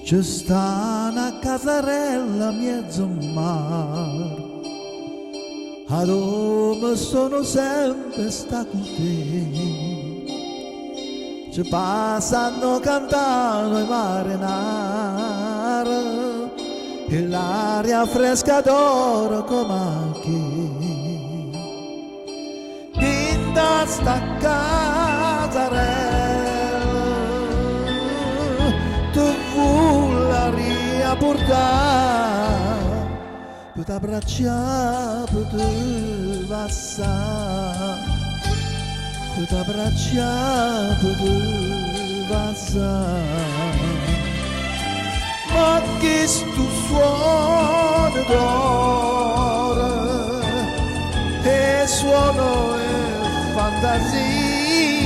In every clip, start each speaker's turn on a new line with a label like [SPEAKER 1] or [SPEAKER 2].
[SPEAKER 1] C'è sta una casarella mezzo mar, a dove sono sempre sta con te. Ci passano cantando i marinari e l'aria fresca d'oro come anche in sta casarella tu vuoi portare per t'abbracciare, per te passare, per t'abbracciare, per te passare. Ma che sto suono d'oro e suono e fantasia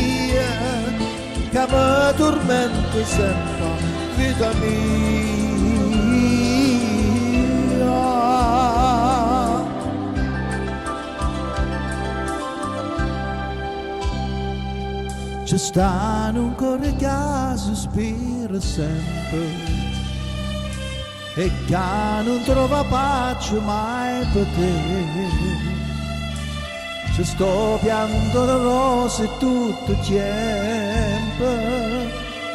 [SPEAKER 1] che mi tormenta sempre, vita mia. Ci stanno un cuore che sospira sempre e che non trova pace mai per te. Ci sto pianto le rose tutto il tempo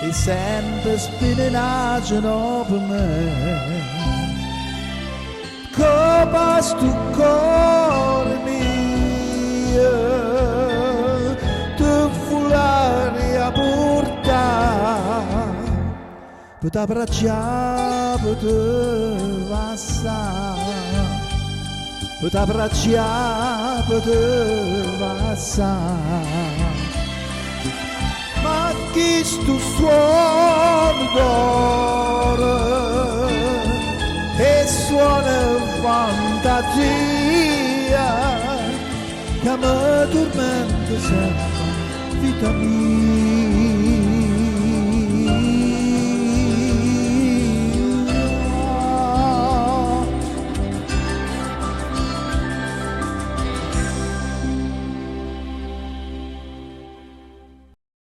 [SPEAKER 1] e sempre spinacciano per me. Come sto cuore mio tu fulani a portare per t'abbracciare, per te passare, per t'abbracciare, per te passare. Ma chi sto suono d'oro e suona fantasia che mi tormenta sempre, vita mia.